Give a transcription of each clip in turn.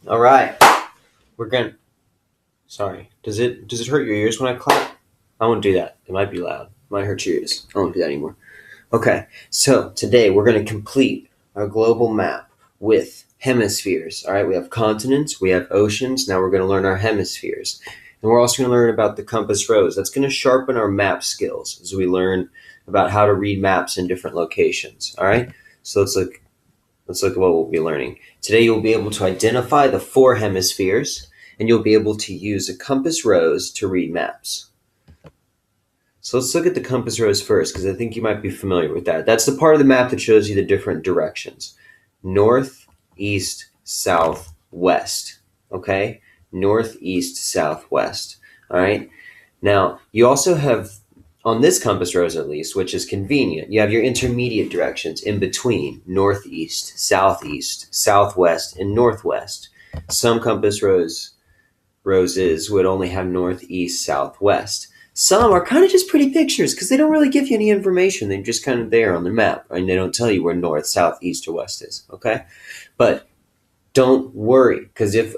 All right. We're going to Sorry. Does it hurt your ears when I clap? I won't do that. It might be loud. It might hurt your ears. I won't do that anymore. Okay. So, today we're going to complete our global map with hemispheres. All right? We have continents, we have oceans. Now we're going to learn our hemispheres. And we're also going to learn about the compass rose. That's going to sharpen our map skills as we learn about how to read maps in different locations. All right? So, let's look at what we'll be learning. Today you'll be able to identify the 4 hemispheres, and you'll be able to use a compass rose to read maps. So let's look at the compass rose first, because I think you might be familiar with that. That's the part of the map that shows you the different directions. North, east, south, west. Okay? North, east, south, west. All right? Now, you also have, on this compass rose at least, which is convenient, you have your intermediate directions in between: northeast, southeast, southwest, and northwest. Some compass roses would only have northeast, southwest. Some are kind of just pretty pictures because they don't really give you any information. They're just kind of there on the map, and they don't tell you where north, south, east, or west is. Okay? But don't worry, because if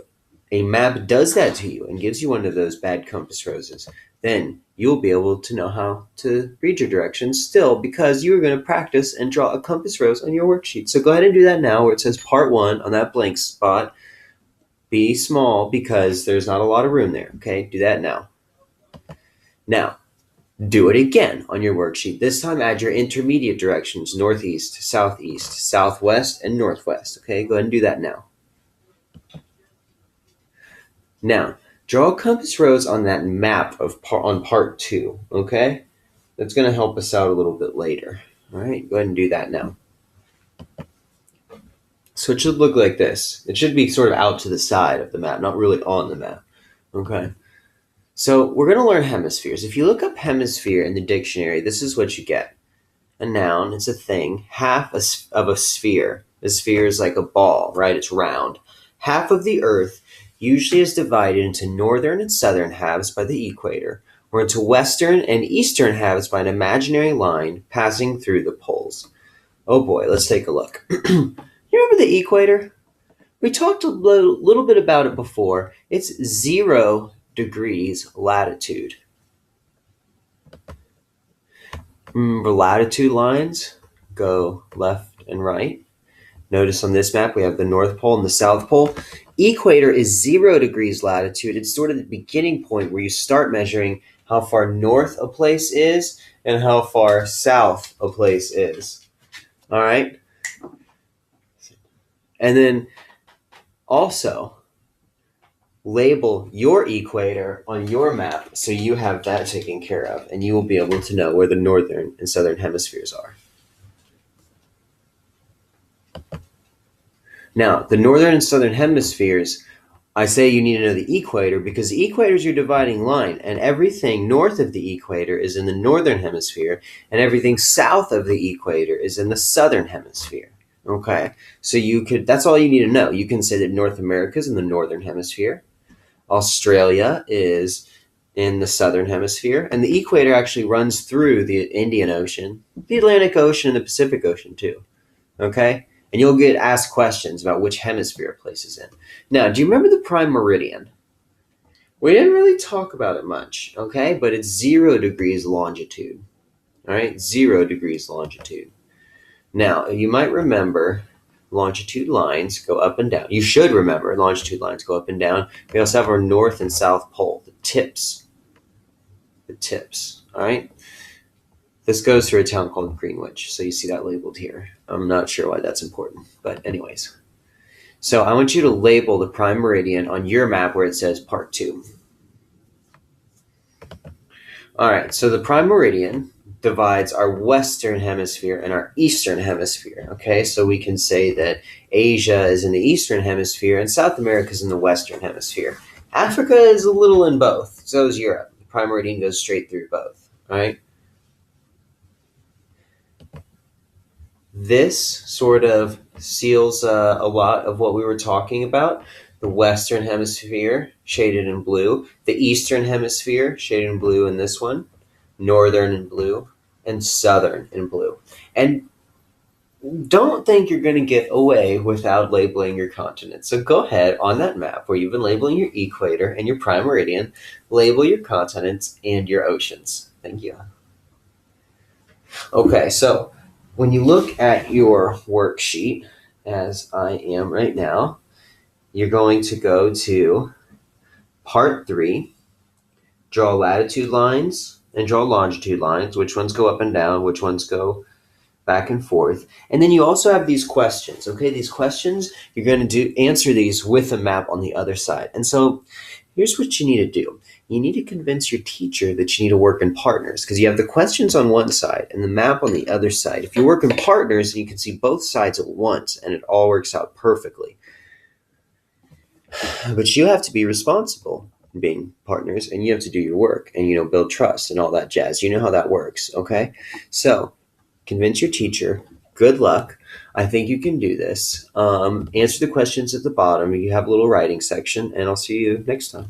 a map does that to you and gives you one of those bad compass roses, then you'll be able to know how to read your directions still, because you're going to practice and draw a compass rose on your worksheet. So go ahead and do that now, where it says part 1 on that blank spot. Be small because there's not a lot of room there. Okay, do that now. Now, do it again on your worksheet. This time add your intermediate directions: northeast, southeast, southwest, and northwest. Okay, go ahead and do that now. Now, draw a compass rose on that map on part 2, okay? That's going to help us out a little bit later. All right, go ahead and do that now. So it should look like this. It should be sort of out to the side of the map, not really on the map, okay? So we're going to learn hemispheres. If you look up hemisphere in the dictionary, this is what you get. A noun, it's a thing, half of a sphere. A sphere is like a ball, right? It's round. Half of the Earth usually is divided into northern and southern halves by the equator, or into western and eastern halves by an imaginary line passing through the poles. Oh boy, let's take a look. You remember the equator? We talked a little bit about it before. It's 0 degrees latitude. Remember, latitude lines go left and right. Notice on this map we have the North Pole and the South Pole. Equator is 0 degrees latitude. It's sort of the beginning point where you start measuring how far north a place is and how far south a place is. All right? And then also label your equator on your map so you have that taken care of, and you will be able to know where the northern and southern hemispheres are. Now, the northern and southern hemispheres, I say you need to know the equator because the equator is your dividing line, and everything north of the equator is in the northern hemisphere, and everything south of the equator is in the southern hemisphere. Okay, so that's all you need to know. You can say that North America is in the northern hemisphere, Australia is in the southern hemisphere, and the equator actually runs through the Indian Ocean, the Atlantic Ocean, and the Pacific Ocean too. Okay? And you'll get asked questions about which hemisphere a place is in. Now, do you remember the prime meridian? We didn't really talk about it much, okay? But it's 0 degrees longitude. All right? 0 degrees longitude. Now, you might remember longitude lines go up and down. You should remember longitude lines go up and down. We also have our north and south pole, the tips. The tips, all right? This goes through a town called Greenwich, so you see that labeled here. I'm not sure why that's important, but anyways. So I want you to label the prime meridian on your map where it says part 2. All right, so the prime meridian divides our western hemisphere and our eastern hemisphere, okay? So we can say that Asia is in the eastern hemisphere and South America is in the western hemisphere. Africa is a little in both, so is Europe. The prime meridian goes straight through both, all right? This sort of seals a lot of what we were talking about. The western hemisphere, shaded in blue. The eastern hemisphere, shaded in blue in this one. Northern in blue. And southern in blue. And don't think you're going to get away without labeling your continents. So go ahead on that map where you've been labeling your equator and your prime meridian, label your continents and your oceans. Thank you. Okay, so when you look at your worksheet, as I am right now, you're going to go to part 3, draw latitude lines and draw longitude lines. Which ones go up and down, which ones go back and forth. And then you also have these questions. Okay, these questions, you're going to answer these with a map on the other side. And so here's what you need to do. You need to convince your teacher that you need to work in partners, because you have the questions on one side and the map on the other side. If you work in partners, you can see both sides at once and it all works out perfectly. But you have to be responsible in being partners, and you have to do your work and build trust and all that jazz. You know how that works, okay? So convince your teacher. Good luck. I think you can do this. Answer the questions at the bottom. You have a little writing section, and I'll see you next time.